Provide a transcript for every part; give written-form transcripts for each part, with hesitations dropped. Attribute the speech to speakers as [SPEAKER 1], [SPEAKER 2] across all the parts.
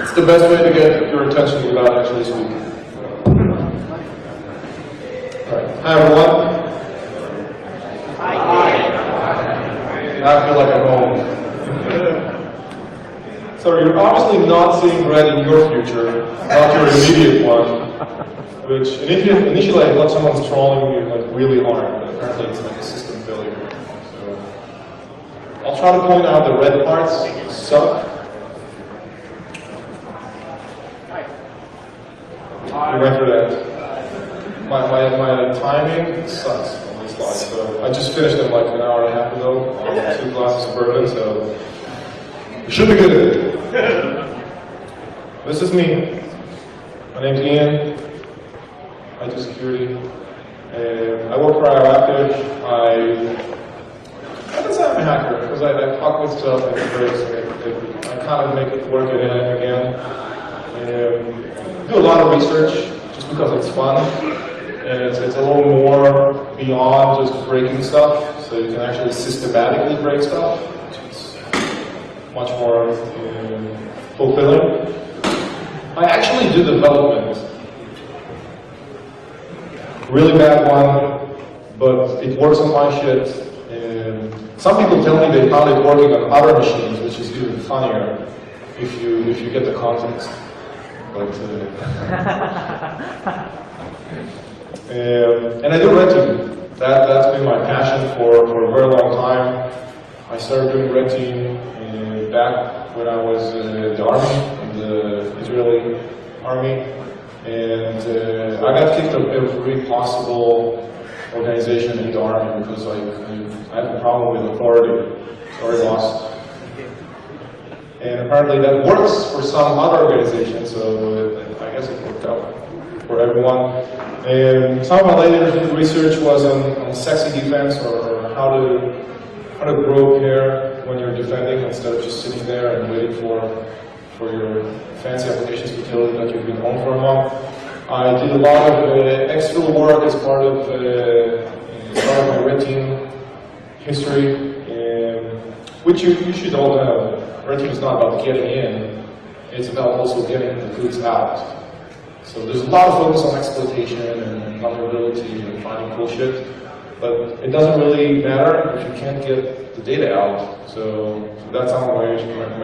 [SPEAKER 1] It's the best way to get your attention without actually speaking. Alright. Hi everyone. Hi. I feel like I'm home. So you're obviously not seeing red in your future, not your immediate one. Which initially I thought someone's trolling me like really hard, but apparently it's like a system failure. So I'll try to point out the red parts suck. We went through that. My timing sucks on these slides, so I just finished them like an hour and a half ago on 2 glasses of bourbon, so it should be good. This is me. My name's Ian. I do security. I work for Iamit. I can say I'm a hacker because I fuck with stuff and I kind of make it work again. Do a lot of research just because it's fun, and it's a little more beyond just breaking stuff, so you can actually systematically break stuff, which is much more fulfilling. I actually do development. Really bad one, but it works on my shit. Some people tell me they found it working on other machines, which is even funnier if you get the context. But and I do red team. That's been my passion for a very long time. I started doing red team back when I was in the army, in the Israeli army. And I got kicked out of every possible organization in the army because I have a problem with authority. Sorry, boss. And apparently that works for some other organizations, so I guess it worked out for everyone. And some of my later research was on sexy defense, or how to grow hair when you're defending instead of just sitting there and waiting for your fancy applications to tell you that you've been home for a month. I did a lot of extra work as part of my red team history, which you should all know. Red team is not about getting in, it's about also getting the goods out. So there's a lot of focus on exploitation and vulnerability and finding bullshit, but it doesn't really matter if you can't get the data out. So that's how my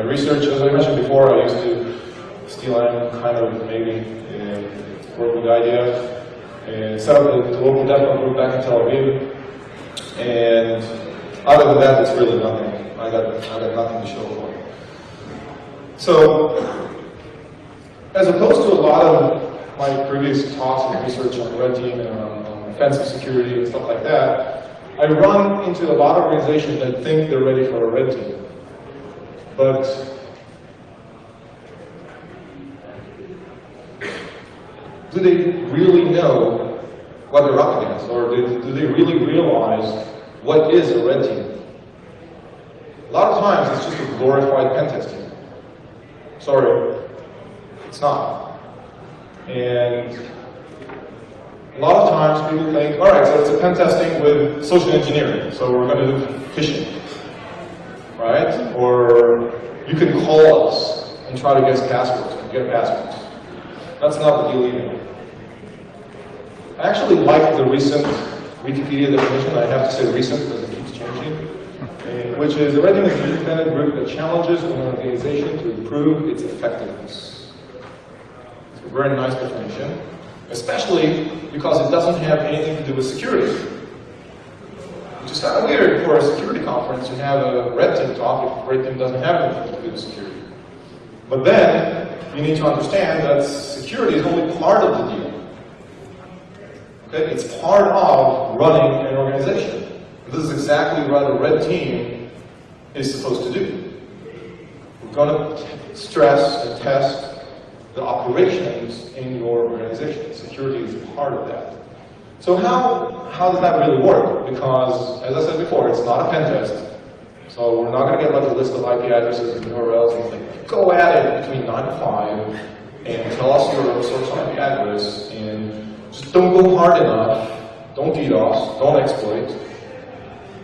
[SPEAKER 1] research. As I mentioned before, I used to steal kind of maybe work with the idea and set up the local DerbyCon group back in Tel Aviv. And other than that, it's really nothing. I got nothing to show for it. So, as opposed to a lot of my previous talks and research on red team and on offensive security and stuff like that, I run into a lot of organizations that think they're ready for a red team. But do they really know what they're up against? Or do they really realize what is a red team? A lot of times it's just a glorified pen testing. Sorry, it's not. And a lot of times people think, all right, so it's a pen testing with social engineering, so we're going to do phishing, right? Or you can call us and try to get passwords, That's not the deal either. I actually like the recent Wikipedia definition. I have to say recent because it keeps changing, which is a red team is an independent group that challenges an organization to improve its effectiveness. It's a very nice definition, especially because it doesn't have anything to do with security. Which is kind of weird for a security conference to have a red team talk if the red team doesn't have anything to do with security. But then, you need to understand that security is only part of the deal. Okay? It's part of running an organization. This is exactly what a red team is supposed to do. We're going to stress and test the operations in your organization. Security is part of that. So how does that really work? Because, as I said before, it's not a pen test. So we're not going to get like a list of IP addresses and URLs and think, go at it between 9 to 5 and tell us your source IP address and just don't go hard enough, don't DDoS, don't exploit.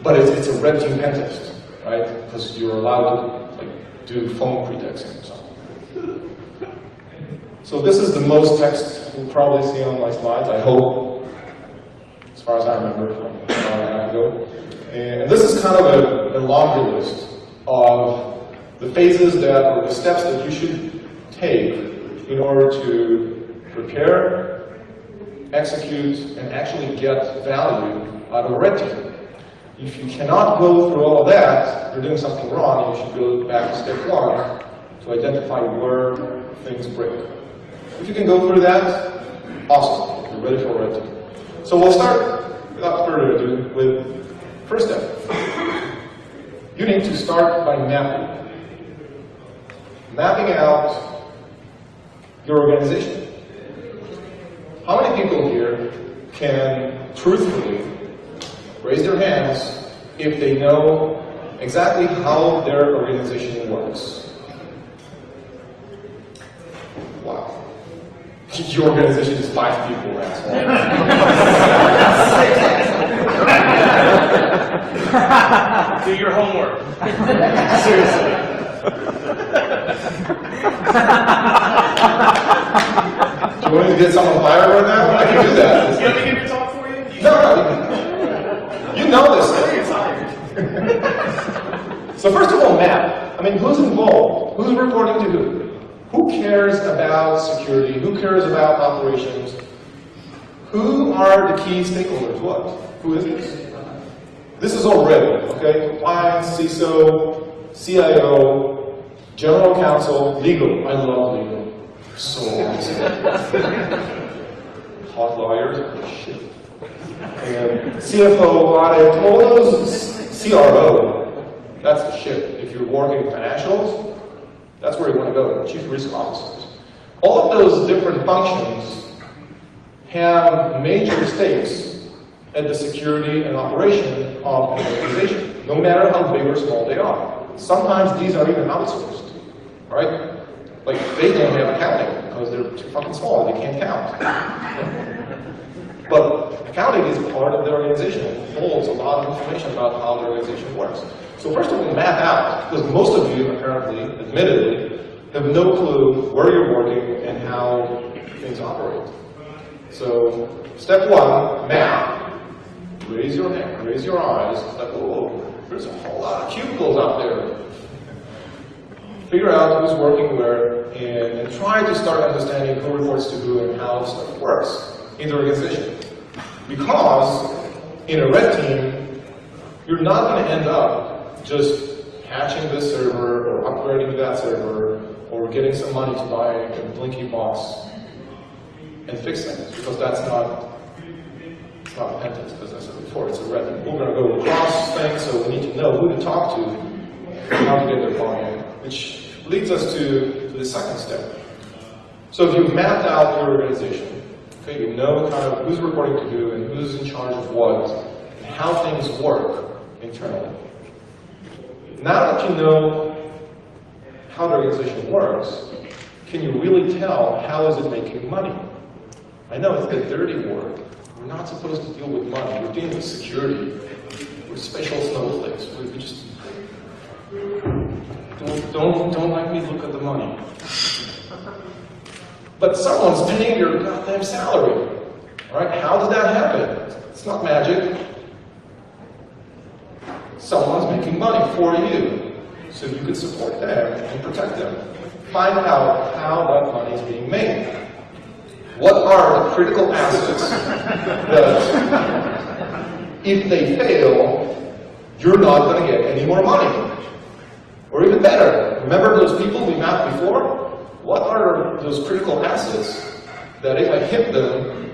[SPEAKER 1] But it's a red team pen test. right? Because you're allowed to do phone pretexting or something. So this is the most text you'll probably see on my slides, I hope, as far as I remember from an hour and a half ago. And this is kind of a laundry list of the phases or the steps that you should take in order to prepare, execute, and actually get value out of a red team. If you cannot go through all of that, you're doing something wrong, and you should go back to step 1 to identify where things break. If you can go through that, awesome, you're ready for a red team. So we'll start, without further ado, with first step. You need to start by mapping. Mapping out your organization. How many people here can truthfully raise their hands if they know exactly how their organization works? Wow. Your organization is 5 people, asshole.
[SPEAKER 2] Do your homework.
[SPEAKER 1] Seriously. Do you want me to get someone fired right now? I can do that.
[SPEAKER 2] You want me to give your talk for you?
[SPEAKER 1] No. You know this stuff. So first of all, map. I mean, who's involved? Who's reporting to who? Who cares about security? Who cares about operations? Who are the key stakeholders? What? Who is this? This is all red, okay? Compliance, CISO, CIO, General Counsel, legal. I love legal. They're so awesome. Hot lawyers, shit. And CFO, audit, all those, CRO, that's the shit. If you're working in financials, that's where you want to go, chief risk officers. All of those different functions have major stakes at the security and operation of an organization, no matter how big or small they are. Sometimes these are even outsourced, right? Like, they don't have accounting because they're too fucking small, they can't count. But accounting is part of the organization. It holds a lot of information about how the organization works. So first of all, map out, because most of you, apparently, admittedly, have no clue where you're working and how things operate. So, step 1, map. Raise your hand, raise your eyes. It's like, oh, there's a whole lot of cubicles out there. Figure out who's working where, and try to start understanding who reports to who and how stuff works in the organization. Because in a red team, you're not going to end up just patching this server or upgrading that server or getting some money to buy a blinky box and fix things, because that's not repentance, as I said before, it's a red team. We're going to go across things, so we need to know who to talk to and how to get their buy-in, which leads us to the second step. So if you've mapped out your organization, okay, you know kind of who's reporting to who and who's in charge of what, and how things work internally. Now that you know how the organization works, can you really tell how is it making money? I know it's the dirty word. We're not supposed to deal with money. We're dealing with security. We're special snowflakes. We just don't let me look at the money. But someone's paying your goddamn salary. All right? How does that happen? It's not magic. Someone's making money for you, so you can support them and protect them. Find out how that money is being made. What are the critical assets that, if they fail, you're not going to get any more money? Or even better, remember those people we mapped before? What are those critical assets that if I hit them,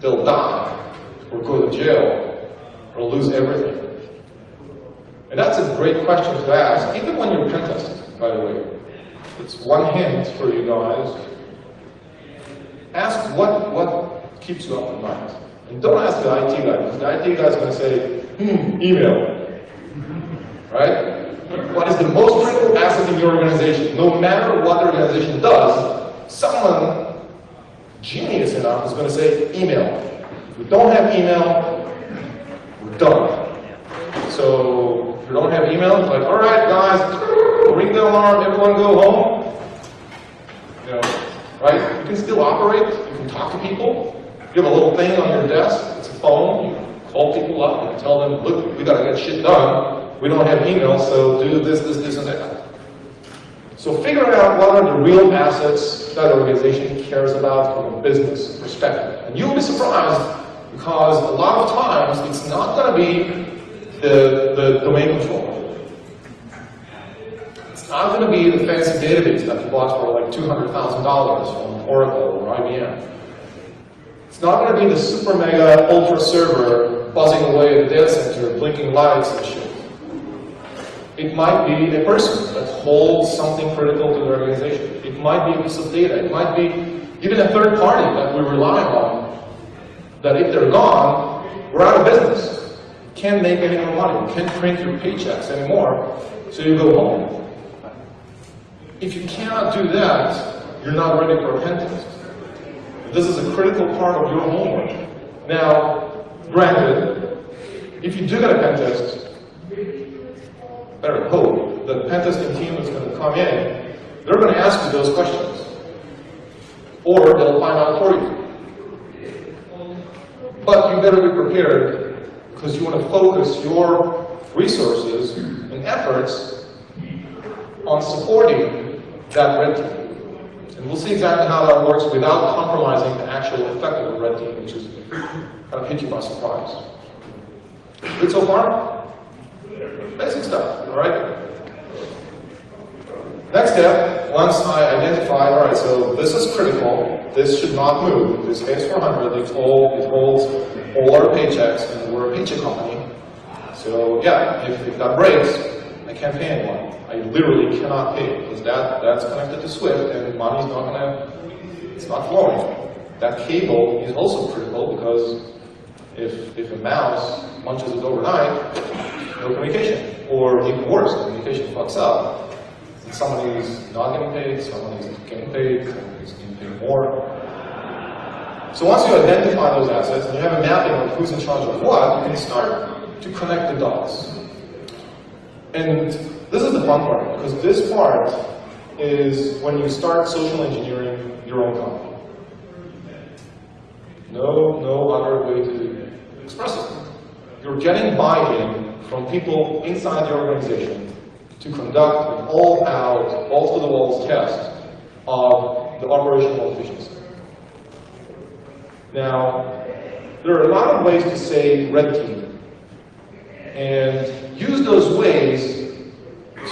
[SPEAKER 1] they'll die, or go to jail, or lose everything? And that's a great question to ask, even when you're pen testing, by the way. It's one hint for you guys. Ask what keeps you up at night. And don't ask the IT guy, because the IT guy is going to say, email. Right? What is the most critical asset in your organization? No matter what the organization does, someone genius enough is going to say email. If we don't have email, we're done. So if you don't have an email like, all right, guys, ring the alarm, everyone go home. You know, right? You can still operate. You can talk to people. You have a little thing on your desk. It's a phone. You call people up and tell them, look, we got to get shit done. We don't have email, so do this, and that. So figure out what are the real assets that an organization cares about from a business perspective. And you'll be surprised because a lot of times it's not going to be the domain controller. It's not going to be the fancy database that you bought for like $200,000 from Oracle or IBM. It's not going to be the super mega ultra server buzzing away at the data center, blinking lights and shit. It might be a person that holds something critical to the organization. It might be a piece of data. It might be even a third party that we rely on, that if they're gone, we're out of business. Can't make any more money. You can't print your paychecks anymore, so you go home. If you cannot do that, you're not ready for a pen test. This is a critical part of your homework. Now, granted, if you do get a pen test, better hope that the pen testing team is going to come in, they're going to ask you those questions. Or they'll find out for you. But you better be prepared because you want to focus your resources and efforts on supporting that red team. And we'll see exactly how that works without compromising the actual effect of the red team, which is kind of hit you by surprise. Good so far? Basic stuff, all right? Next step, once I identify, all right, so this is critical, this should not move, this AS400, it holds all our paychecks, and we're a paycheck company. So yeah, if that breaks, I can't pay anyone. I literally cannot pay, because that's connected to Swift, and money's not gonna, it's not flowing. That cable is also critical, because if a mouse munches it overnight, no communication. Or even worse, communication fucks up. And somebody's not getting paid, somebody's getting paid, somebody's getting paid more. So once you identify those assets and you have a mapping of who's in charge of what, you can start to connect the dots. And this is the fun part, because this part is when you start social engineering your own company. No other way to express it. You're getting buy-in from people inside the organization to conduct an all-out, all-to-the-walls test of the operational efficiency. Now, there are a lot of ways to say red team, and use those ways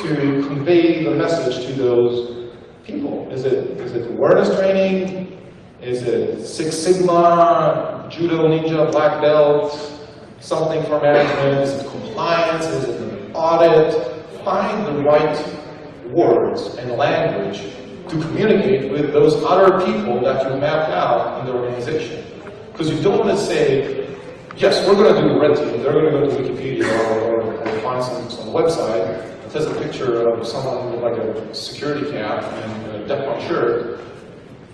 [SPEAKER 1] to convey the message to those people. Is it awareness training? Is it Six Sigma, Judo Ninja, Black Belt? Something for management? Is it compliance? Is it an audit? Find the right words and language to communicate with those other people that you mapped out in the organization. Because you don't want to say, yes, we're going to do the red team. They're going to go to Wikipedia or find some website that has a picture of someone with like a security cap and a DEFCON shirt,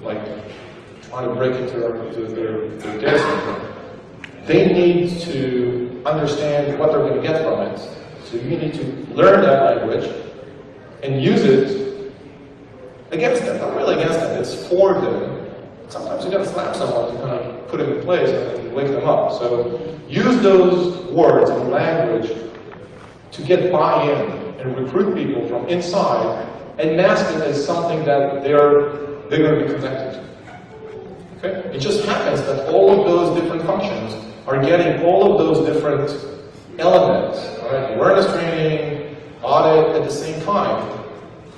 [SPEAKER 1] like trying to break into their data center. They need to understand what they're going to get from it. So you need to learn that language and use it against them. Not really against them, it's for them. Sometimes you got to slap someone to kind of put it in place and wake them up. So use those words and language to get buy-in and recruit people from inside and mask it as something that they're going to be connected to. Okay? It just happens that all of those different functions are getting all of those different elements, right? Awareness training, audit at the same time,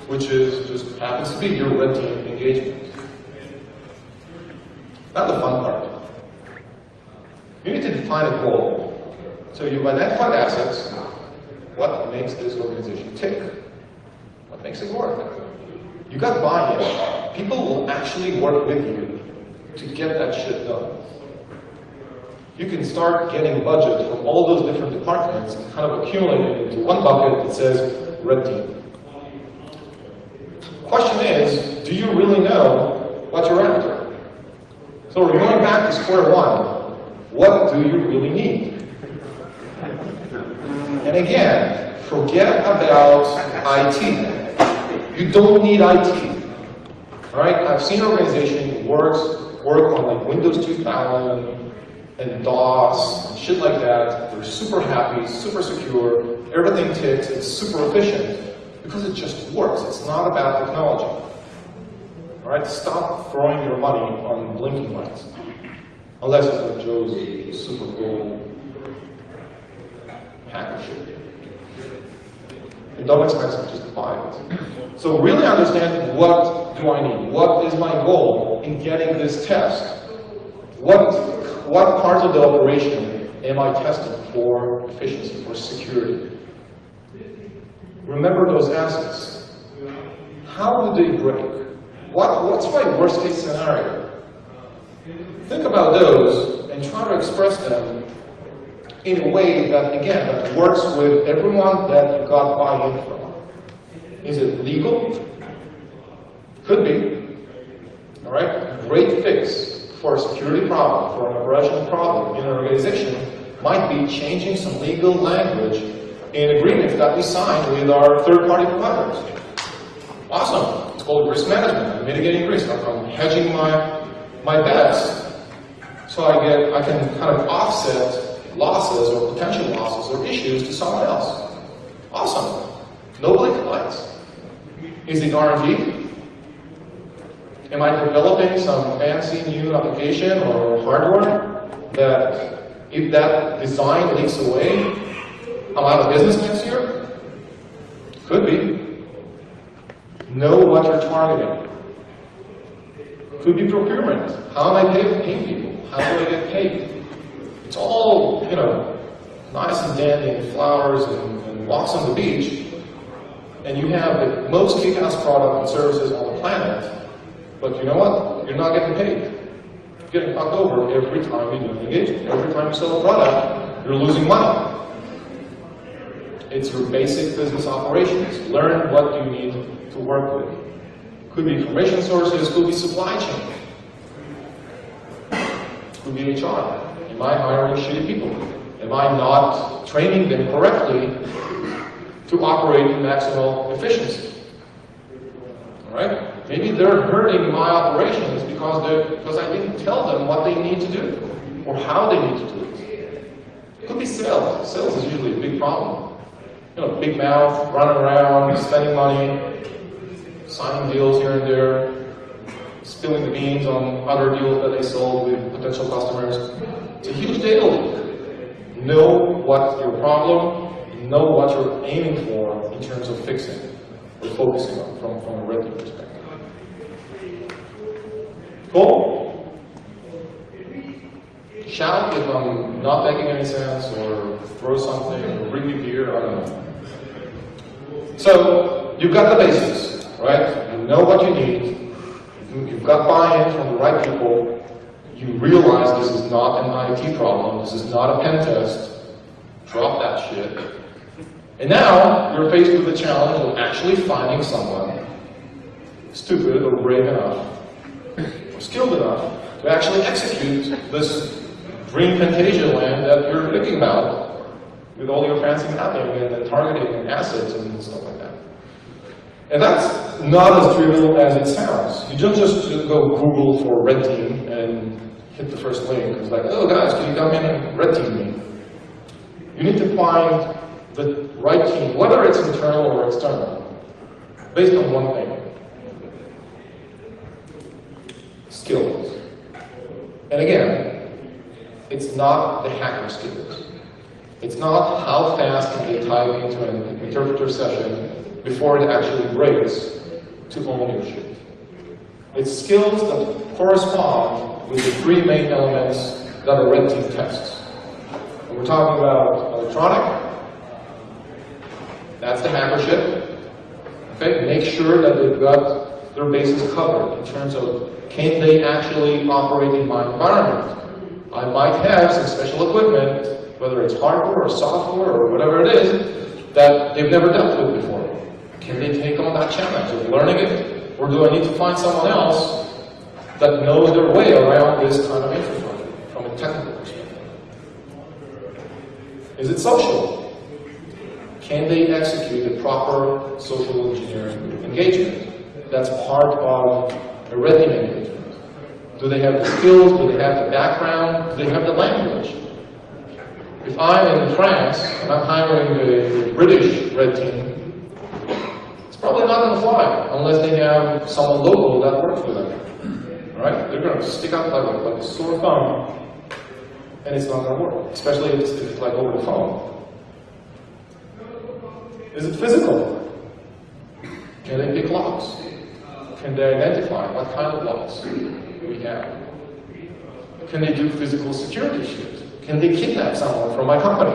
[SPEAKER 1] which is just happens to be your red team engagement. Not the fun part. You need to define a goal. So you've identified assets. What makes this organization tick? What makes it work? You got buy-in. People will actually work with you to get that shit done. You can start getting budget from all those different departments and kind of accumulate it into one bucket that says red team. Question is, do you really know what you're after? So we're going back to square one. What do you really need? And again, Forget about IT. You don't need IT. All right? I've seen organizations work on like Windows 2000 and DOS and shit like that. They're super happy, super secure, everything ticks, it's super efficient because it just works. It's not about technology. All right? Stop throwing your money on blinking lights. Unless it's like Joe's super cool hacker shit. It don't expect it, just buy it. So really understand, what do I need? What is my goal in getting this test? What parts of the operation am I testing for efficiency, for security? Remember those assets. How do they break? What's my worst case scenario? Think about those and try to express them in a way that, again, that works with everyone that you got buy-in from. Is it legal? Could be. All right? Great fix for a security problem, for an operational problem in an organization might be changing some legal language in agreements that we signed with our third-party providers. Awesome. It's called risk management. I'm mitigating risk. I'm hedging my bets, so I can kind of offset losses or potential losses or issues to someone else. Awesome. Nobody complains. Is it R&D? Am I developing some fancy new application or hardware that if that design leaks away, I'm out of business next year? Could be. Know what you're targeting. Could be procurement. How am I paying people? How do I get paid? It's all, nice and dandy and flowers and walks on the beach, and you have the most kick-ass product and services on the planet, but you know what? You're not getting paid. You're getting fucked over every time you do an engagement. Every time you sell a product, you're losing money. It's your basic business operations. Learn what you need to work with. Could be information sources, could be supply chain, could be HR. Am I hiring shitty people? Am I not training them correctly to operate in maximal efficiency? All right? Maybe they're hurting my operations because I didn't tell them what they need to do or how they need to do it. It could be sales. Sales is usually a big problem. Big mouth, running around, spending money, signing deals here and there, spilling the beans on other deals that they sold with potential customers. It's a huge data leak. Know what's your problem, know what you're aiming for in terms of fixing or focusing on from a revenue perspective. Cool? Shout if I'm not making any sense, or throw something, or bring me beer, I don't know. So, you've got the basics, right? You know what you need, you've got buy-in from the right people, you realize this is not an IT problem, this is not a pen test, drop that shit. And now, you're faced with the challenge of actually finding someone stupid or brave enough, or skilled enough, to actually execute this dream Fantasia land that you're thinking about, with all your fancy mapping and targeting and assets and stuff like that. And that's not as trivial as it sounds. You don't just go Google for red team and hit the first link. It's like, oh guys, can you come in and red team me? You need to find the right team, whether it's internal or external, based on one thing. Skills. And again, it's not the hacker skills. It's not how fast can they type into an interpreter session before it actually breaks to own your shit. It's skills that correspond with the three main elements that a red team tests. When we're talking about electronic, that's the hacker shit. Okay, make sure that they've got their bases covered in terms of, can they actually operate in my environment? I might have some special equipment, whether it's hardware or software or whatever it is, that they've never dealt with before. Can they take on that challenge of learning it? Or do I need to find someone else that knows their way around this kind of infrastructure from a technical perspective? Is it social? Can they execute the proper social engineering engagement? That's part of a red team engagement. Do they have the skills? Do they have the background? Do they have the language? If I'm in France and I'm hiring a British red team, it's probably not going to fly unless they have someone local that works for them. All right? They're going to stick out like a sore thumb, and it's not going to work, especially if it's like over the phone. Is it physical? Can they pick locks? Can they identify what kind of locks we have? Can they do physical security shit? Can they kidnap someone from my company?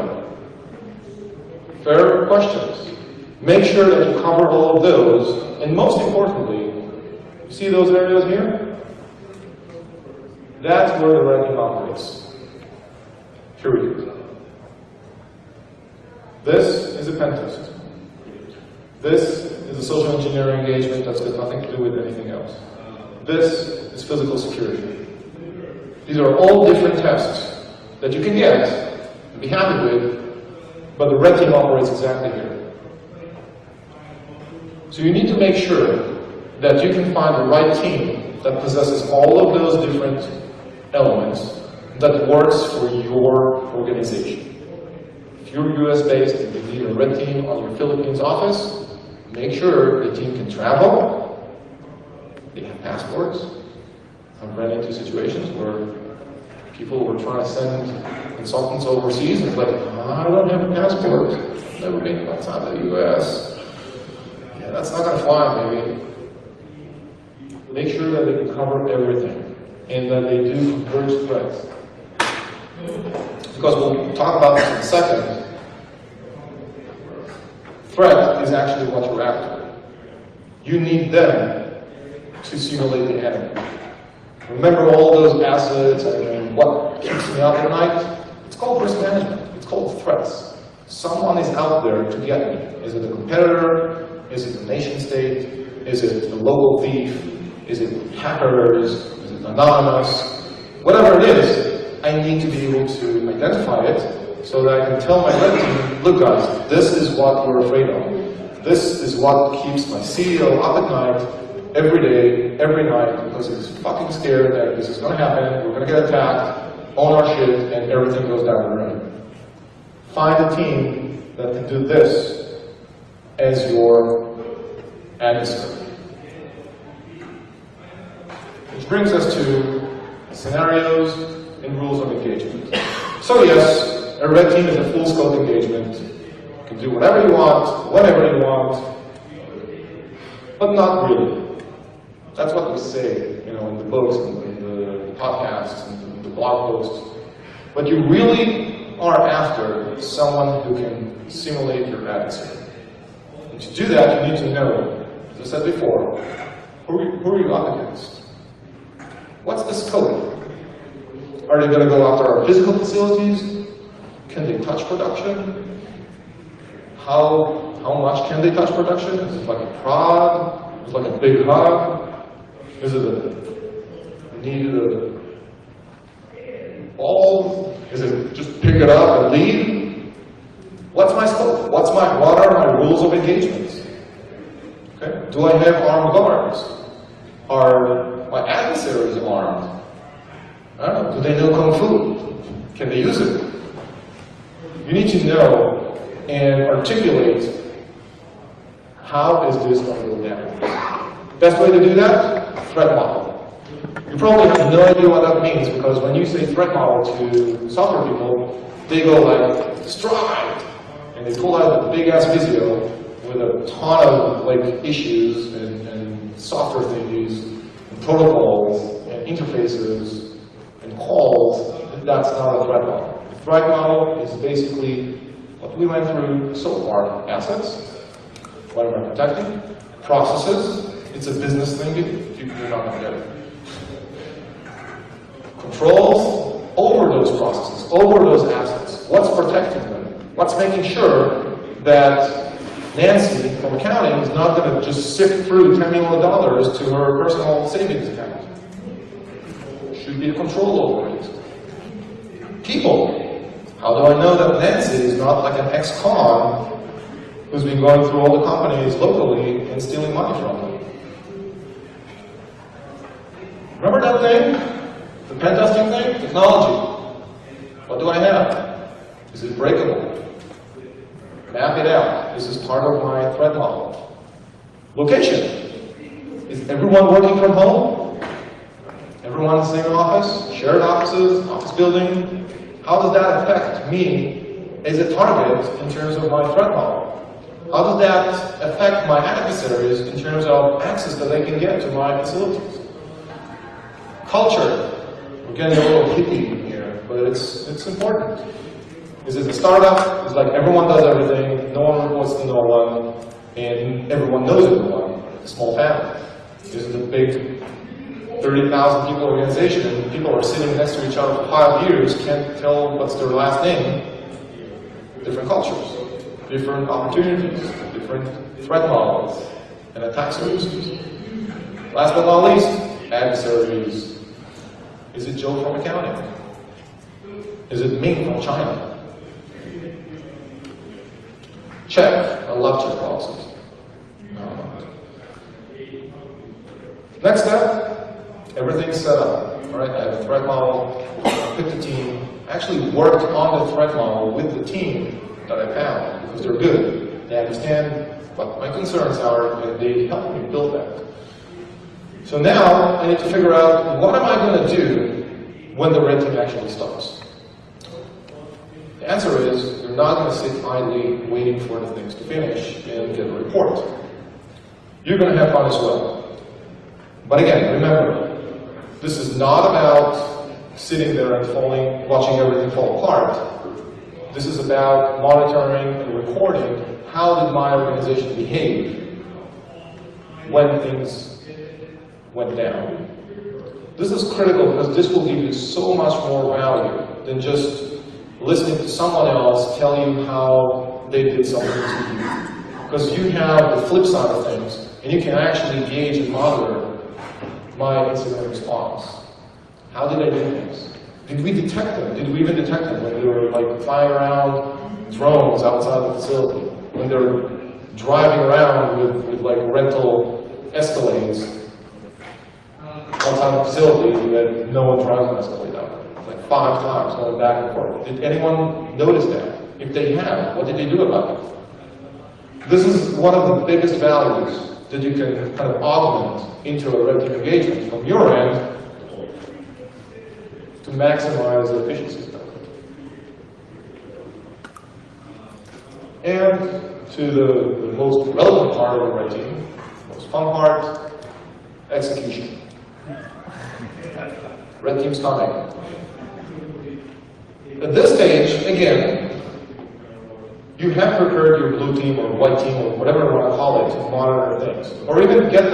[SPEAKER 1] Fair questions. Make sure that you cover all of those, and most importantly, you see those areas here? That's where the red team operates. Period. This is a pen test. This is a social engineering engagement that's got nothing to do with anything else. This is physical security. These are all different tests that you can get and be happy with, but the red team operates exactly here. So you need to make sure that you can find the right team that possesses all of those different elements that works for your organization. If you're US based and you need a red team on your Philippines office, make sure the team can travel, they have passports. I've run into situations where people were trying to send consultants overseas and it's like, I don't have a passport, I've never been outside the US. Yeah, that's not going to fly, baby. Make sure that they can cover everything and that they do converge threats. Because we'll talk about this in a second. Threat is actually what you're after. You need them to simulate the enemy. Remember all those assets and what keeps me up at night? It's called risk management. It's called threats. Someone is out there to get me. Is it a competitor? Is it a nation state? Is it a local thief? Is it hackers? Is it anonymous? Whatever it is, I need to be able to identify it so that I can tell my red team, look guys, this is what we're afraid of. This is what keeps my CEO up at night, every day, every night, because he's fucking scared that this is going to happen, we're going to get attacked, own our shit, and everything goes down the drain. Find a team that can do this as your adversary. Which brings us to scenarios and rules of engagement. So yes, a red team is a full scope engagement. You can do whatever you want, whenever you want, but not really. That's what we say, in the books and the podcasts and the blog posts. But you really are after someone who can simulate your adversary. And to do that, you need to know, as I said before, who are you up against? What's the scope? Are they going to go after our physical facilities? Can they touch production? How much can they touch production? Is it like a prod? Is it like a big hug? Is it a ball? Is it just pick it up and leave? What's my scope? What are my rules of engagement? Okay. Do I have armed guards? Are my adversaries armed? I don't know. Do they know Kung Fu? Can they use it? You need to know and articulate how is this going to go down. Best way to do that? Threat model. You probably have no idea what that means because when you say threat model to software people, they go like, stride! And they pull out a big ass Visio with a ton of issues and software thingies and protocols and interfaces and calls. That's not a threat model. The threat model is basically what we went through so far. Assets, what am I protecting? Processes, it's a business thing, you're not going to get it. Controls, over those processes, over those assets. What's protecting them? What's making sure that Nancy from accounting is not going to just sift through $10 million to her personal savings account? Should be a control over it. People. How do I know that Nancy is not like an ex-con who's been going through all the companies locally and stealing money from them. Remember that thing? The pen testing thing? Technology. What do I have? Is it breakable? Map it out. This is part of my threat model. Location. Is everyone working from home? Everyone in the same office? Shared offices? Office building? How does that affect me as a target in terms of my threat model? How does that affect my adversaries in terms of access that they can get to my facilities? Culture. We're getting a little hippie here, but it's important. Is it a startup? It's like everyone does everything, no one reports to no one, and everyone knows everyone. A small family. This is a big 30,000 people organization, and people are sitting next to each other for 5 years, can't tell what's their last name. Different cultures, different opportunities, different threat models, and attack surfaces. Last but not least, adversaries. Is it Joe from accounting? Is it Ming from China? Check. I love check boxes. Next step, everything's set up. All right, I have a threat model, I picked a team, actually worked on the threat model with the team that I found, because they're good. They understand what my concerns are, and they help me build that. So now, I need to figure out, what am I going to do when the red team actually starts? The answer is, you're not going to sit idly waiting for the things to finish and get a report. You're going to have fun as well. But again, remember, this is not about sitting there and watching everything fall apart. This is about monitoring and recording how did my organization behave when things went down. This is critical because this will give you so much more value than just listening to someone else tell you how they did something to you. Because you have the flip side of things, and you can actually gauge and monitor my incident response. How did I do things? Did we detect them? Did we even detect them when they were like flying around drones outside the facility? When they were driving around with like rental Escalades outside the facility that no one drives an Escalade out? Like 5 times going back and forth. Did anyone notice that? If they have, what did they do about it? This is one of the biggest values that you can kind of augment into a red team engagement from your end to maximize the efficiency of that. And to the most relevant part of the red team, the most fun part, execution. Red team's coming. At this stage, again, you have prepared your blue team or white team or whatever you want to call it to monitor things. Or even get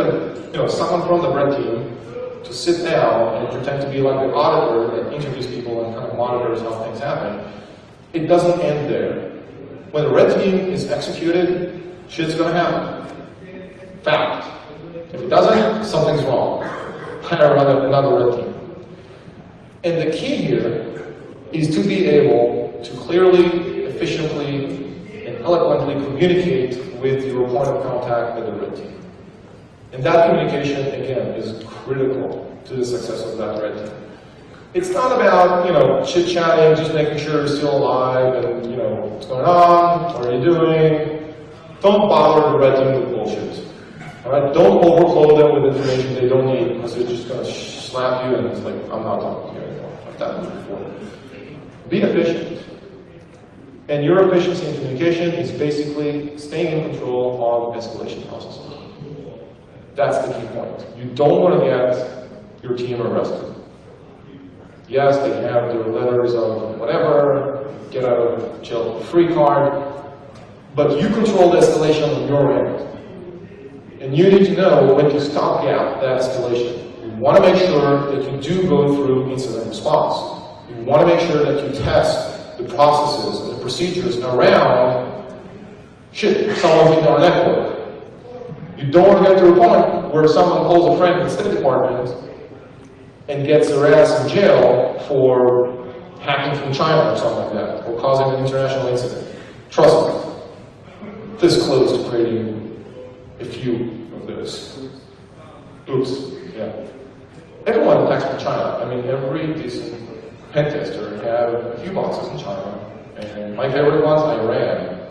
[SPEAKER 1] someone from the red team to sit down and pretend to be like an auditor that interviews people and kind of monitors how things happen. It doesn't end there. When the red team is executed, shit's going to happen. Fact. If it doesn't, something's wrong. Hire another red team. And the key here is to be able to clearly, efficiently, and eloquently communicate with your point of contact at the red team. And that communication, again, is critical to the success of that red team. It's not about, chit-chatting, just making sure you're still alive and, what's going on, what are you doing? Don't bother the red team with bullshit. All right? Don't overload them with information they don't need because they're just going to slap you and it's like, I'm not talking to you anymore. Like that was before. Be efficient. And your efficiency in communication is basically staying in control of escalation processes. That's the key point. You don't want to get your team arrested. Yes, they have their letters of whatever, get out of jail free card, but you control the escalation on your end. And you need to know when to stopgap that escalation. You want to make sure that you do go through incident response. You want to make sure that you test the processes and the procedures around, someone's in our network. You don't want to get to a point where someone calls a friend in the State Department and gets their ass in jail for hacking from China or something like that, or causing an international incident. Trust me. this close to creating a few of this. Oops, yeah. Everyone attacks from China. I mean, every decent pen tester have a few boxes in China, and my favorite one's Iran.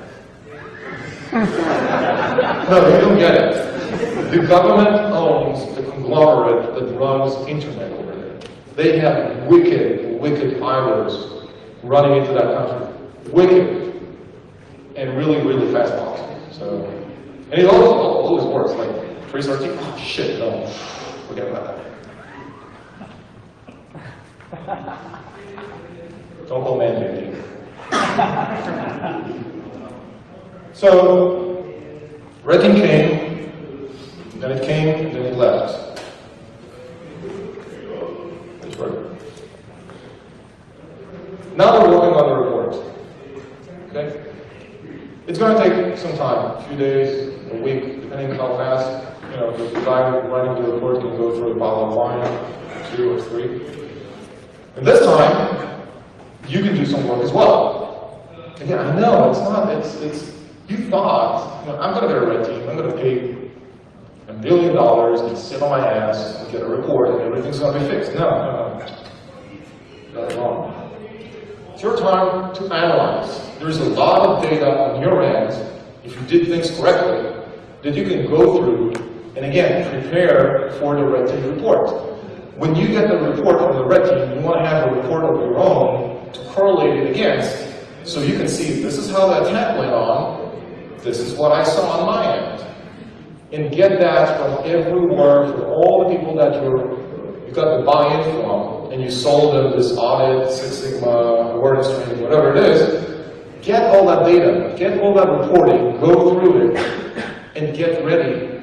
[SPEAKER 1] No, you don't get it. The government owns the conglomerate that runs internet over there. They have wicked, wicked pilots running into that country. Wicked. And really, really fast boxes. So, and it always works. Like, trace RT, oh shit, no. Forget about that. Don't go mandating. So, red team came, then it came, then it left. That's right. Now they're working on the report. Okay? It's going to take some time, a few days, a week, depending on how fast, the guy writing the report can go through a bottle of wine, 2 or 3. And this time, you can do some work as well. Again, I know it's not, you thought, I'm going to get a red team, I'm going to pay $1 million and sit on my ass and get a report and everything's going to be fixed. No. That's wrong. It's your time to analyze. There's a lot of data on your end, if you did things correctly, that you can go through and again, prepare for the red team report. When you get the report from the red team, you want to have a report of your own to correlate it against, so you can see this is how the attack went on, this is what I saw on my end. And get that from everywhere, from all the people that you got the buy-in from, and you sold them this audit, Six Sigma, awareness training, whatever it is. Get all that data, get all that reporting, go through it, and get ready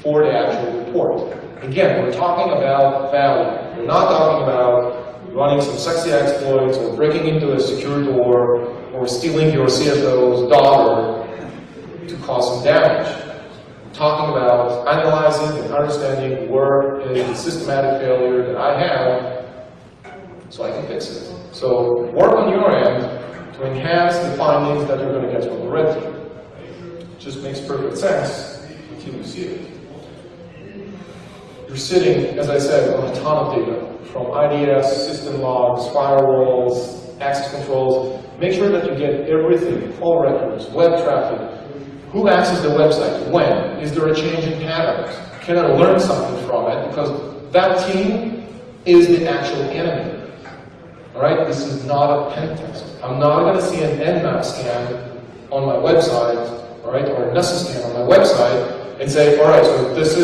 [SPEAKER 1] for the actual report. Again, we're talking about value. We're not talking about running some sexy exploits or breaking into a secure door or stealing your CFO's daughter to cause some damage. We're talking about analyzing and understanding where is the systematic failure that I have so I can fix it. So work on your end to enhance the findings that you're going to get from the red team. It just makes perfect sense until you see it. You're sitting, as I said, on a ton of data, from IDS, system logs, firewalls, access controls. Make sure that you get everything, call records, web traffic, who accessed the website, when, is there a change in patterns, can I learn something from it, because that team is the actual enemy. All right, this is not a pen test. I'm not going to see an Nmap scan on my website, all right, or a Nessus scan on my website, and say, all right, so this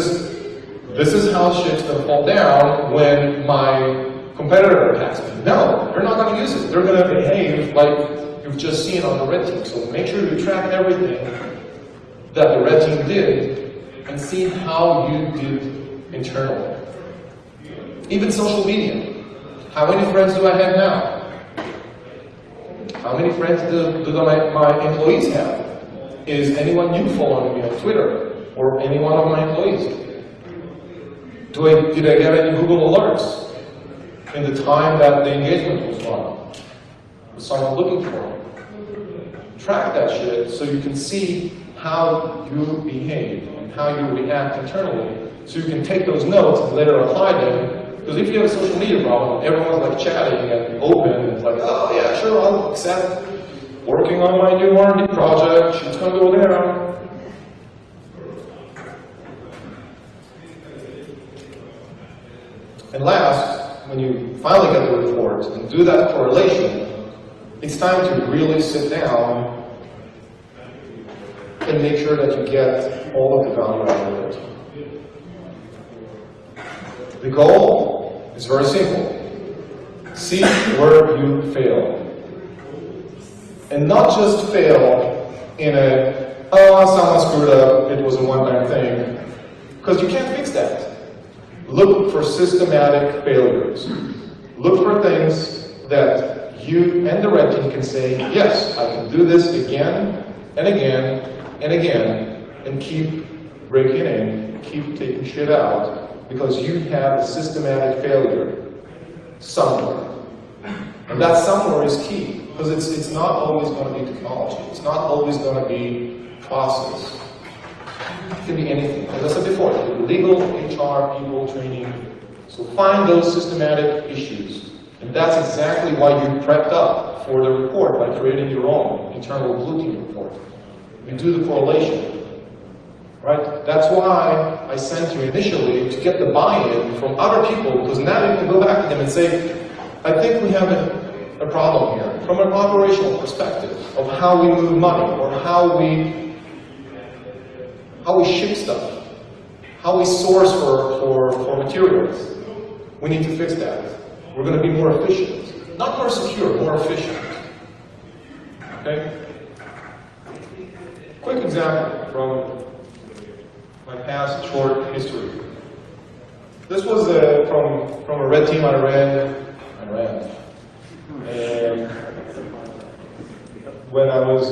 [SPEAKER 1] is how shit's going to fall down when my competitor attacks me. No, they're not going to use it. They're going to behave like you've just seen on the red team. So make sure you track everything that the red team did and see how you did internally. Even social media. How many friends do I have now? How many friends do my employees have? Is anyone new following me on Twitter or any one of my employees? Did I get any Google alerts in the time that the engagement was run? Was someone looking for it? Track that shit so you can see how you behave and how you react internally, so you can take those notes and later apply them. Because if you have a social media problem, everyone's like chatting and open, and it's like, oh yeah, sure, I'll accept. Working on my new R&D project, shit's gonna go there. And last, when you finally get the report and do that correlation, it's time to really sit down and make sure that you get all of the value out of it. The goal is very simple. See where you fail. And not just fail in a, oh, someone screwed up, it was a one-time thing, because you can't fix that. Look for systematic failures. Look for things that you and the red team can say, yes, I can do this again and again and again, and keep breaking in, keep taking shit out, because you have a systematic failure somewhere. And that somewhere is key. Because it's not always going to be technology. It's not always going to be process. It can be anything. As I said before, it can be legal, HR, people, training. So find those systematic issues. And that's exactly why you prepped up for the report by creating your own internal blue team report. You do the correlation. Right? That's why I sent you initially to get the buy-in from other people, because now you can go back to them and say, I think we have a problem here from an operational perspective of how we move money or how we ship stuff, how we source for materials. We need to fix that. We're going to be more efficient. Not more secure, more efficient. Okay? Quick example from my past short history. This was from a red team I ran. And when I was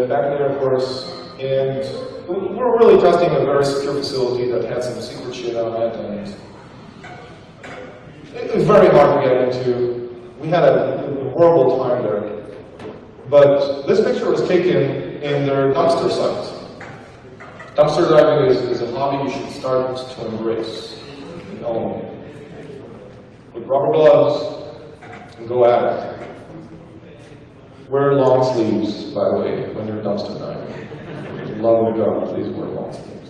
[SPEAKER 1] back in the Air Force, and we were really testing a very secure facility that had some secret shit on it, and it was very hard to get into. We had a horrible time there. But this picture was taken in their dumpster site. Dumpster diving is a hobby you should start to embrace and own. With rubber gloves and go at it. Wear long sleeves, by the way, when you're dumpster diving. Long ago, please wear long sleeves.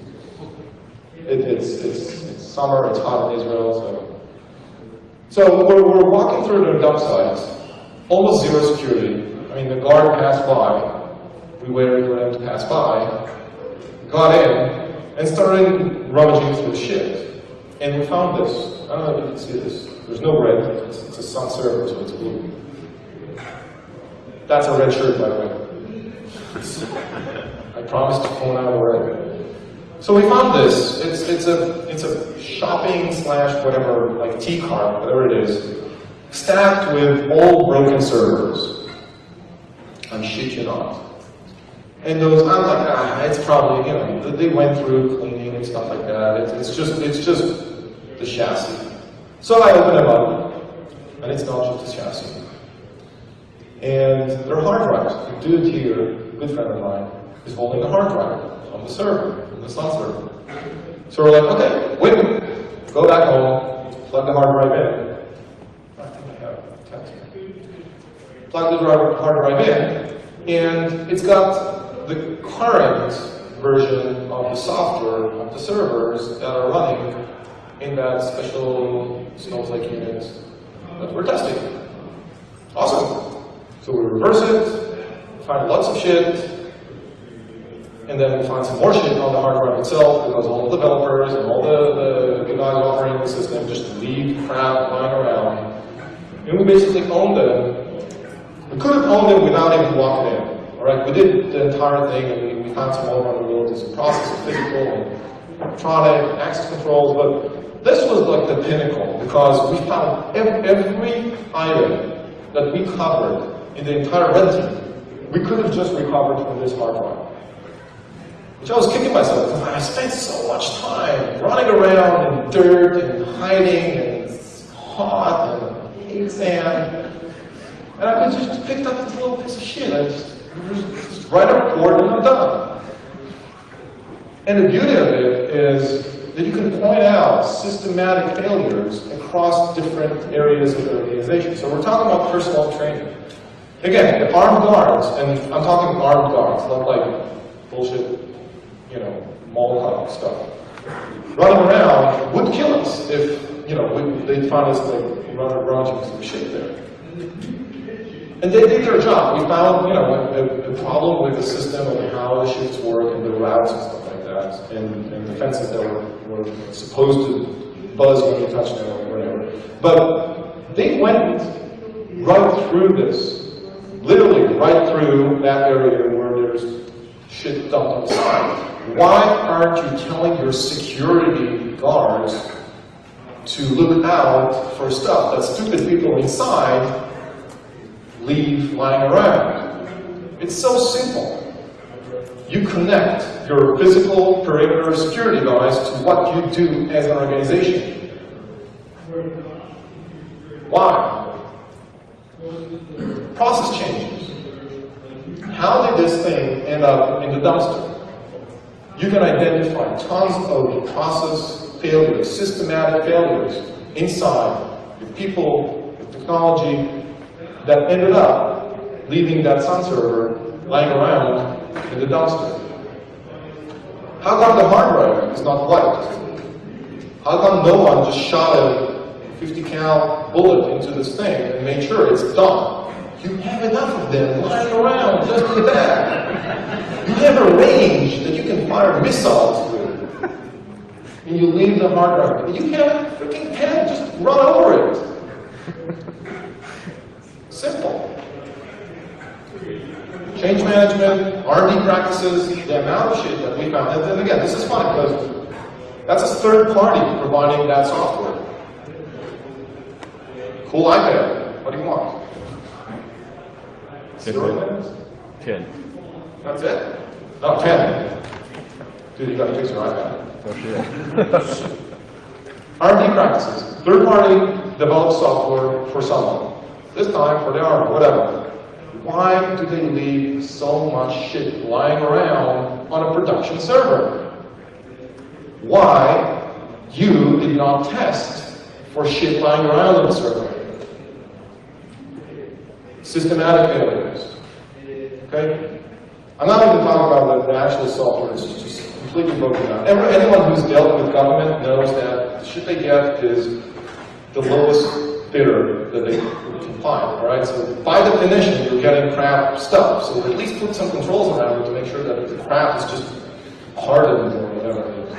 [SPEAKER 1] It's summer, it's hot in Israel, so we're walking through the dump sites, almost zero security. I mean, the guard passed by, we waited for him to pass by, got in, and started rummaging through shit. And we found this. I don't know if you can see this. There's no red. It's a sun server, so it's blue. That's a red shirt, by the way. I promised to point out the red. So we found this. It's a shopping slash whatever, like T-cart, whatever it is, stacked with old broken servers. I shit you not. And those, I'm like, it's probably, they went through cleaning and stuff like that. It's just the chassis. So I open them up, and it's not just the chassis. And they're hard drives. The dude here, a good friend of mine, is holding a hard drive on the server, on the Sun server. So we're like, okay, wait a minute. Go back home, plug the hard drive in. I think I have a text here. Plug the hard drive in, and it's got the current version of the software of the servers that are running in that special Snowflake unit that we're testing. Awesome. So we reverse it, find lots of shit, and then we find some more shit on the hard drive itself because all the developers and all the guys operating the system just leave crap lying around. And we basically owned them. We could have owned them without even walking in. All right, we did the entire thing, and we found some more vulnerabilities in process of physical and electronic access controls, but this was like the pinnacle because we found every item that we covered in the entire red team, we could have just recovered from this hard drive. Which I was kicking myself because I spent so much time running around in dirt and hiding, and it's hot and I hate sand. And I just picked up this little piece of shit. I just write a report and I'm done. And the beauty of it is that you can point out systematic failures across different areas of the organization. So we're talking about personnel training. Again, the armed guards, and I'm talking armed guards, not like bullshit, Molotov stuff. Running around would kill us if, they'd find us like running some shit there. And they did their job. We found, a problem with the system and how the shifts work and the routes and stuff like that, and the fences that were supposed to buzz when you touch them or whatever. But they went right through this, literally right through that area where there's shit dumped on the side. Why aren't you telling your security guards to look out for stuff that stupid people inside leave lying around? It's so simple. You connect your physical perimeter security guys to what you do as an organization. Why? Process changes. how did this thing end up in the dumpster? You can identify tons of process failures, systematic failures inside with people, with technology that ended up leaving that Sun server lying around in the dumpster. How come the hard drive is not wiped? How come no one just shot a 50 cal bullet into this thing and made sure it's done? You have enough of them lying around just in the back. You have a range that you can fire missiles with. And you leave the hard drive. You have a freaking pen, just run over it. Simple. Change management, R&D practices, the amount of shit that we found. And again, this is funny because that's a third party providing that software. Cool iPad. What do you want?
[SPEAKER 3] 10.
[SPEAKER 1] That's it? Oh, 10. Dude, you gotta fix your iPad.
[SPEAKER 3] Oh shit.
[SPEAKER 1] R&D practices. Third party develops software for someone. This time for the Army, whatever. Why do they leave so much shit lying around on a production server? Why you did not test for shit lying around on the server? Systematic failures. Okay? I'm not even talking about the actual software, it's just completely broken down. Anyone who's dealt with government knows that the shit they get is the lowest bidder that they can find, alright? So by definition, you're getting crap stuff. So at least put some controls around it to make sure that the crap is just hardened or whatever it is.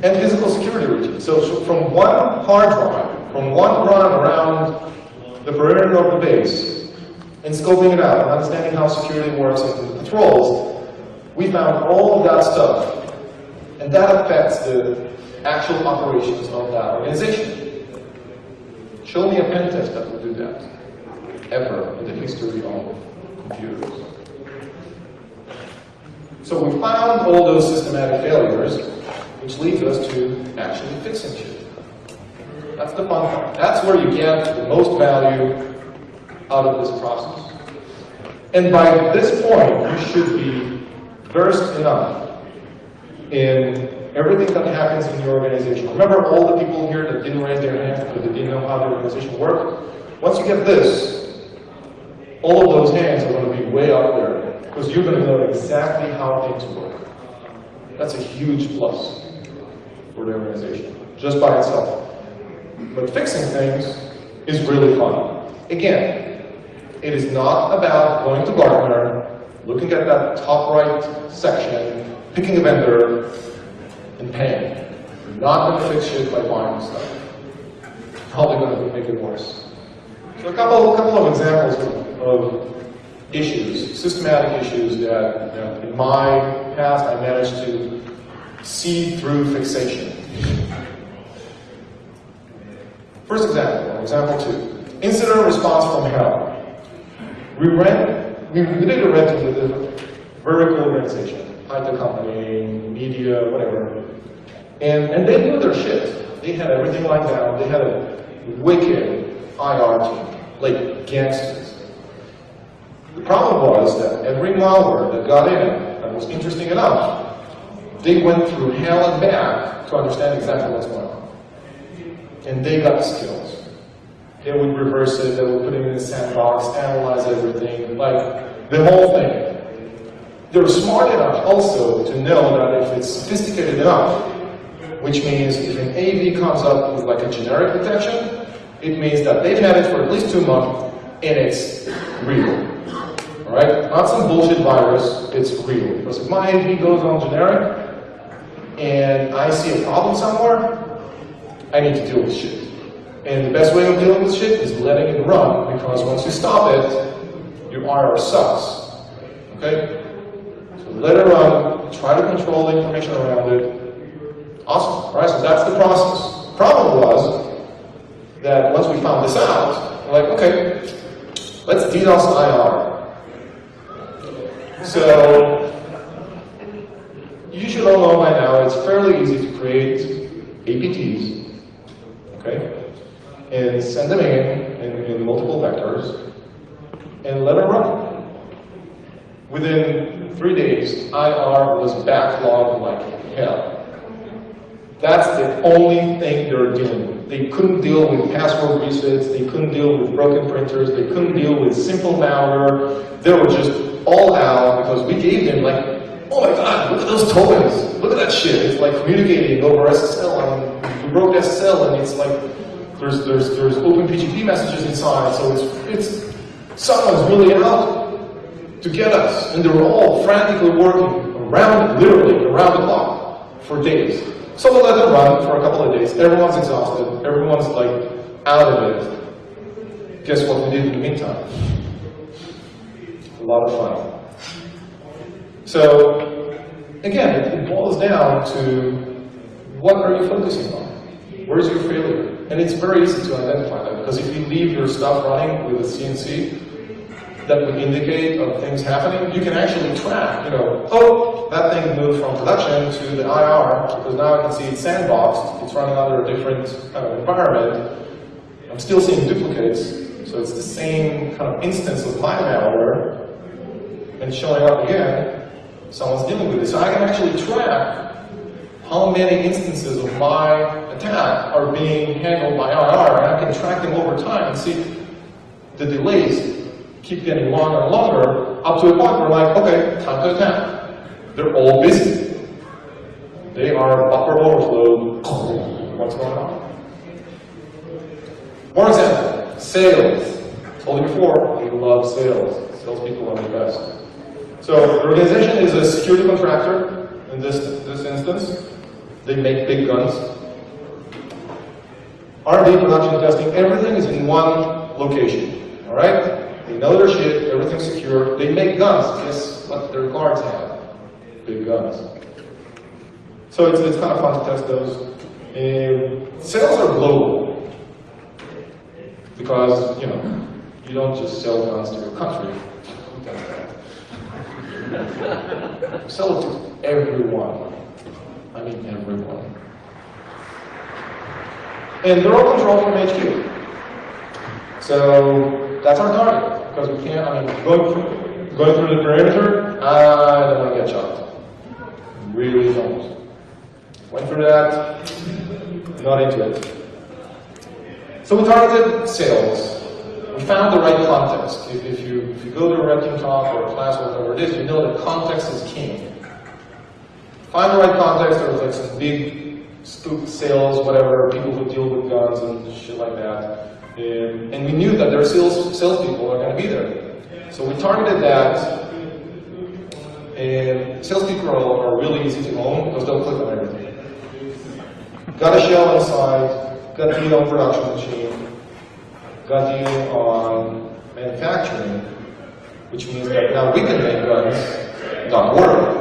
[SPEAKER 1] And physical security routine. So from one hard drive, from one run around the perimeter of the base, and scoping it out, and understanding how security works and the controls, we found all of that stuff. And that affects the actual operations of that organization. Show me a pen test that will do that, ever in the history of computers. So we found all those systematic failures, which leads us to actually fixing shit. That's the fun part. That's where you get the most value out of this process. And by this point, you should be versed enough in everything that happens in your organization. Remember all the people here that didn't raise their hands because they didn't know how their organization worked? Once you get this, all of those hands are going to be way up there because you're going to know exactly how things work. That's a huge plus for the organization, just by itself. But fixing things is really fun. Again, it is not about going to Gartner, looking at that top right section, picking a vendor, and paying. You're not going to fix shit by buying stuff. Probably going to make it worse. So a couple of examples of issues, systematic issues that in my past I managed to see through fixation. First example, or example 2. Incident response from hell. We did a rental with a vertical organization, high-tech company, media, whatever. And they knew their shit. They had everything lined down. They had a wicked IR team, like gangsters. The problem was that every malware that got in that was interesting enough, they went through hell and back to understand exactly what's going on. And they got the skills. They would reverse it, they would put it in the sandbox, analyze everything, like the whole thing. They're smart enough also to know that if it's sophisticated enough, which means if an AV comes up with like a generic detection, it means that they've had it for at least 2 months and it's real. Alright? Not some bullshit virus, it's real. Because if my AV goes on generic and I see a problem somewhere, I need to deal with shit. And the best way of dealing with shit is letting it run, because once you stop it, your IR sucks. Okay? So let it run, try to control the information around it. Awesome. Alright, so that's the process. The problem was that once we found this out, we're like, okay, let's DDoS IR. So you should all know by now it's fairly easy to create APTs, okay, and send them in multiple vectors, and let them run. within 3 days, IR was backlogged like hell. That's the only thing they're dealing with. They couldn't deal with password resets, they couldn't deal with broken printers, they couldn't deal with simple malware. They were just all out because we gave them like, oh my god, look at those tokens, look at that shit. It's like communicating over SSL, and we broke SSL, and it's like there's open PGP messages inside, so it's someone's really out to get us, and they were all frantically working around, literally around the clock for days. So we'll let them run for a couple of days. Everyone's exhausted. Everyone's like out of it. Guess what we did in the meantime? A lot of fun. So again, it boils down to what are you focusing on? Where's your failure? And it's very easy to identify that, because if you leave your stuff running with a CNC that would indicate of things happening, you can actually track, you know, oh, that thing moved from production to the IR, because now I can see it's sandboxed, it's running under a different kind of environment. I'm still seeing duplicates, so it's the same kind of instance of my malware, and showing up again, someone's dealing with it. So I can actually track how many instances of my attack are being handled by IR, and I can track them over time and see the delays keep getting longer and longer, up to a point where like, okay, time to attack. They're all busy. They are buffer overflow. What's going on? More example, sales. I told you before, we love sales. Salespeople are the best. So the organization is a security contractor in this instance. They make big guns. R&D, production, testing, everything is in one location. All right? They know their shit, everything's secure. They make guns. Guess what their guards have? Big guns. So it's kind of fun to test those. Sales are global. Because, you know, you don't just sell guns to your country. Who does that? You sell it to everyone. I mean everyone. And they're all controlled from HQ. So that's our target, because we can't, I mean, going through the perimeter, I don't want to get shot. Really don't. Went through that, not into it. So we targeted sales. We found the right context. If you go to a red team talk or a class or whatever it is, you know that context is king. Find the right context. There was like some big spook sales, whatever, people who deal with guns and shit like that. And we knew that their salespeople are going to be there. So we targeted that. And salespeople are really easy to own because they'll click on everything. Got a shell inside, got a deal on production machine, got a deal on manufacturing, which means that now we can make guns, not work.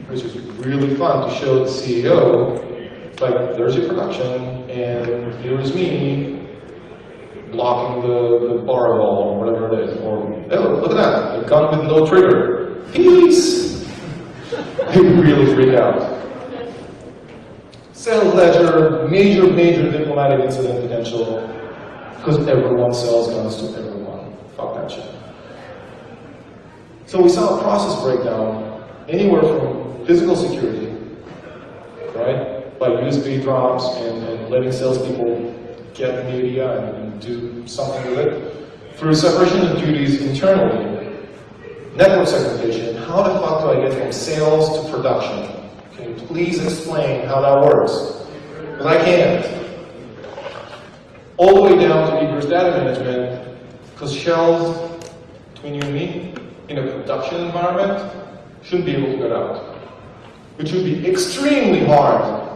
[SPEAKER 1] Which is really fun to show the CEO, it's like, there's your production, and here's me blocking the bar wall, or whatever it is. Or, oh, look at that, a gun with no trigger. Peace! They really freak out. Sales ledger, major diplomatic incident potential, because everyone sells guns to everyone. Fuck that shit. So we saw a process breakdown anywhere from physical security, right, by USB drops and letting salespeople get media and do something with it, through separation of duties internally, network segmentation. How the fuck do I get from sales to production? Can you please explain how that works? Because I can't. All the way down to egress data management, because shells, between you and me, in a production environment, shouldn't be able to get out. It should be extremely hard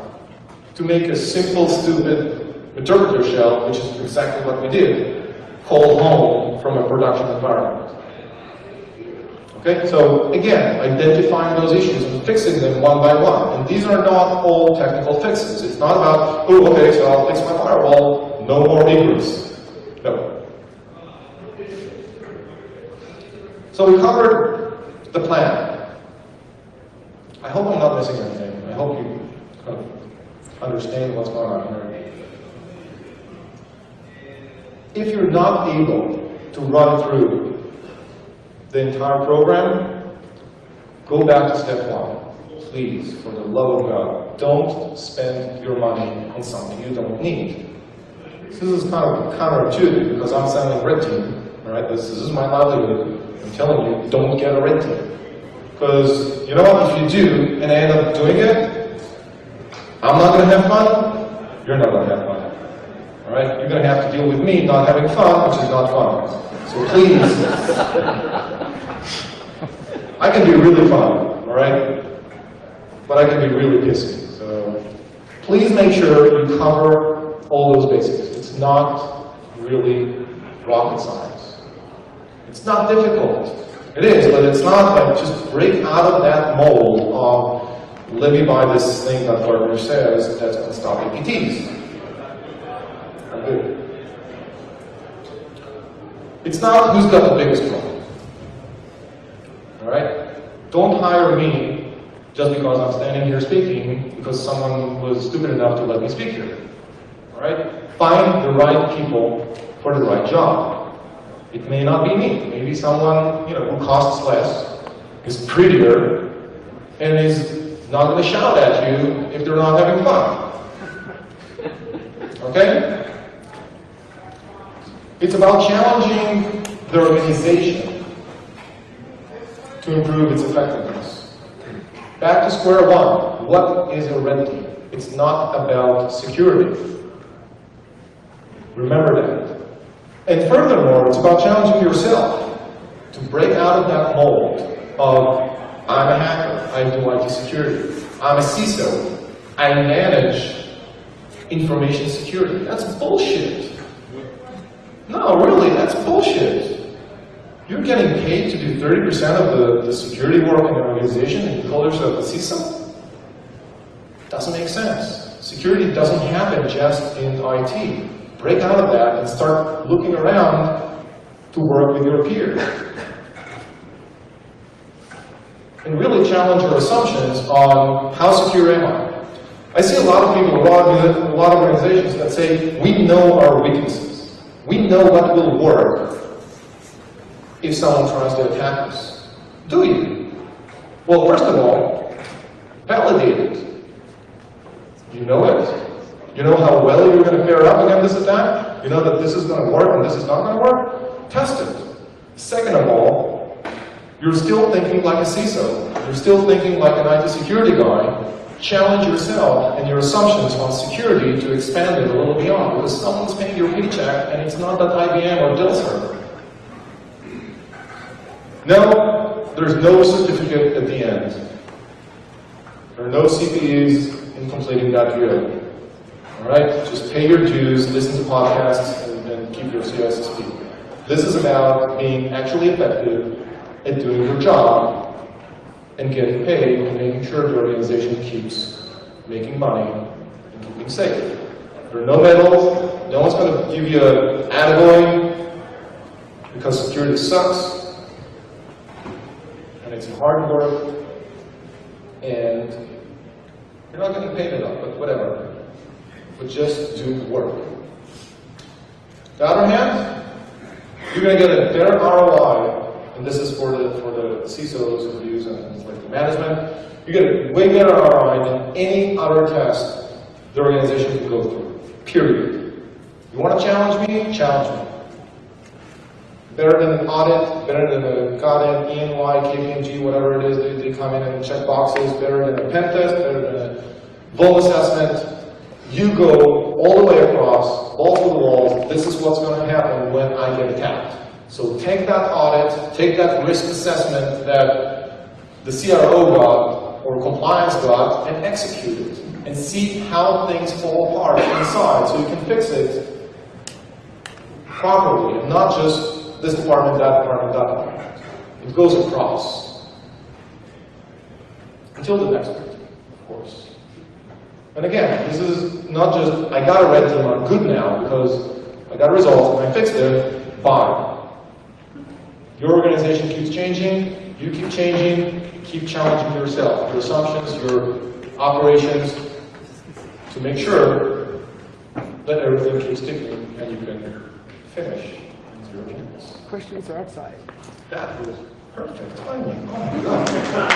[SPEAKER 1] to make a simple, stupid interpreter shell, which is exactly what we did, call home from a production environment. Okay, so again, identifying those issues and fixing them one by one. And these are not all technical fixes. It's not about, oh, okay, so I'll fix my firewall, no more egress. No. So we covered the plan. I hope I'm not missing anything. I hope you kind of understand what's going on here. If you're not able to run through the entire program, go back to step one. Please, for the love of God, don't spend your money on something you don't need. This is kind of counterintuitive because I'm selling red team, all right? This is my livelihood. I'm telling you, don't get a red team. Because, you know what, if you do, and I end up doing it, I'm not going to have fun, you're not going to have fun. All right? You're going to have to deal with me not having fun, which is not fun. So please, I can be really fun, all right? But I can be really pissy. So please make sure you cover all those basics. It's not really rocket science. It's not difficult. It is, but it's not like just break out of that mold of let me buy this thing that Gartner says that's going to stop APTs. I'm good. It's not who's got the biggest problem. All right? Don't hire me just because I'm standing here speaking because someone was stupid enough to let me speak here. All right? Find the right people for the right job. It may not be me. Maybe someone, who costs less, is prettier, and is not going to shout at you if they're not having fun. Okay? It's about challenging the organization to improve its effectiveness. Back to square one. What is a red team? It's not about security. Remember that. And furthermore, it's about challenging yourself to break out of that mold of, I'm a hacker, I do IT security. I'm a CISO, I manage information security. That's bullshit. No, really, that's bullshit. You're getting paid to do 30% of the security work in an organization and you call yourself a CISO? Doesn't make sense. Security doesn't happen just in IT. Break out of that and start looking around to work with your peers. And really challenge your assumptions on how secure am I? I see a lot of people, a lot of organizations that say, we know our weaknesses. We know what will work if someone tries to attack us. Do you? Well, first of all, validate it. You know it. You know how well you're going to fare up against this attack? You know that this is going to work and this is not going to work? Test it. Second of all, you're still thinking like a CISO. You're still thinking like an IT security guy. Challenge yourself and your assumptions on security to expand it a little beyond, because someone's paying your paycheck and it's not that IBM or Dell server. No, there's no certificate at the end. There are no CPEs in completing that drill. All right? Just pay your dues, listen to podcasts, and keep your CISSP. This is about being actually effective at doing your job and getting paid and making sure the organization keeps making money and keeping safe. There are no medals. No one's going to give you an attaboy because security sucks. And it's hard work, and you're not getting paid enough, but whatever. But just do the work. On the other hand, you're going to get a better ROI, and this is for the CISOs who use and like the management. You get a way better ROI than any other test the organization can go through. Period. You want to challenge me? Challenge me. Better than an audit, better than a Kah, EY, KPMG, whatever it is, they come in and check boxes, better than a pen test, better than a vuln assessment. You go all the way across, all through the walls, this is what's going to happen when I get attacked. So take that audit, take that risk assessment that the CRO got, or compliance got, and execute it. And see how things fall apart inside, so you can fix it properly, and not just this department, that department, that department. It goes across. Until the next one, of course. And again, this is not just, I got a red team, I'm good now, because I got results, and I fixed it, bye. Your organization keeps changing, you keep changing, keep challenging yourself, your assumptions, your operations, to make sure that everything keeps ticking, and you can finish.
[SPEAKER 4] Questions are outside.
[SPEAKER 1] That was Perfect timing. Oh my God.